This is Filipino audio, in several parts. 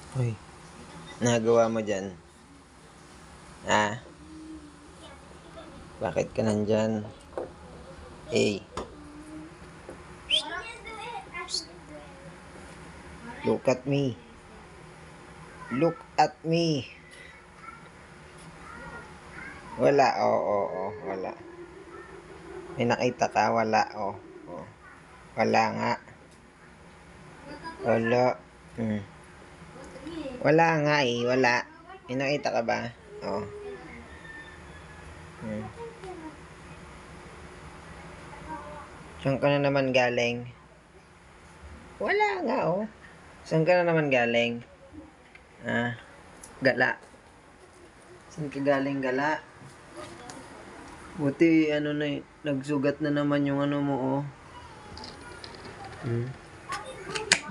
Hoy, nagawa mo dyan? Ha? Bakit ka nandyan? Hey, look at me. Look at me. Wala, wala. May nakita ka, wala, Wala nga. Wala. Wala nga wala. May nakita ka ba? Oh. Saan ka na naman galing? Wala nga, Saan ka na naman galing? Gala. Saan ka galing, gala? Buti, nagsugat na naman yung mo,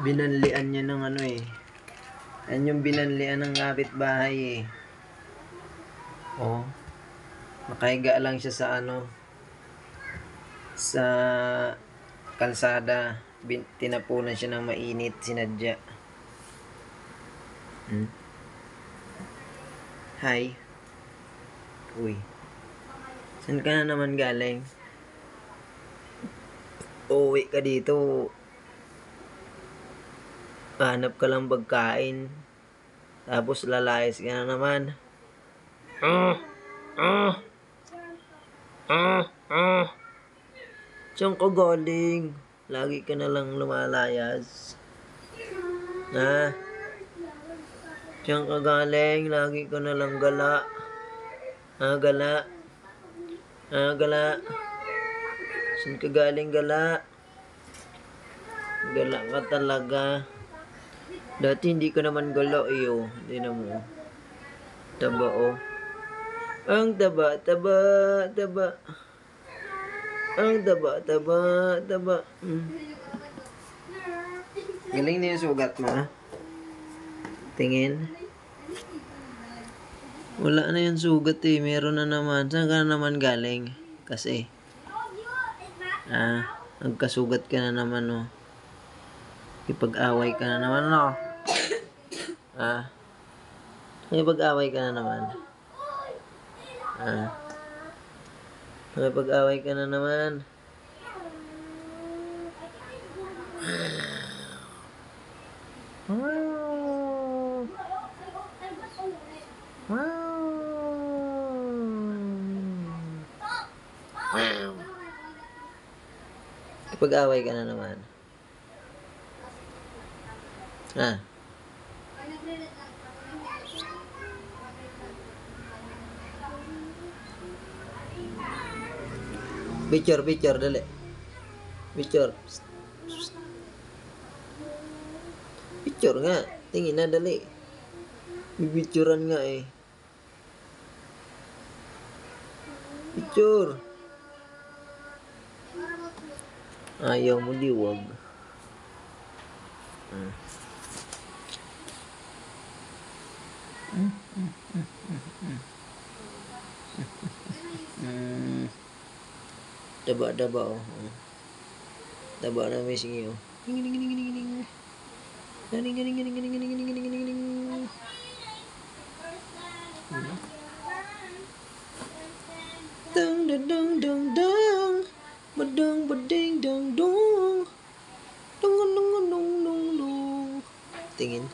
Binanlian niya ng Yan yung binanlian ng kapitbahay, Nakahiga lang siya sa sa kalsada. Tinapunan siya ng mainit, sinadya. Hi. Uy. Saan ka na naman galing? Uwi ka dito. Hanap ka lang pagkain. Tapos lalayas ka na naman. Saan ka galing? Lagi ka na lang lumalayas. Saan ka galing? Lagi ka na lang gala. Gala. Gala. Saan ka galing, gala? Gala ka talaga. Dati hindi ka naman gala, Hindi na mo. Taba, Ang taba. Ang taba. Galing na yung sugat mo, Tingin. Wala na yung sugat, Meron na naman. Saan ka na naman galing? Kasi. Nagkasugat ka na naman, Ipag-away ka na naman, Ipag-away ka na naman. Ipag-away ka na naman. Ipag-away ka na naman. Picture, dali. Picture. Picture nga. Tingin na, dali. Bibicturan nga, Picture. Ayaw mo, wag. Daba, Daba na may singi, Galing. Dang. Bading dang dong. Tingin.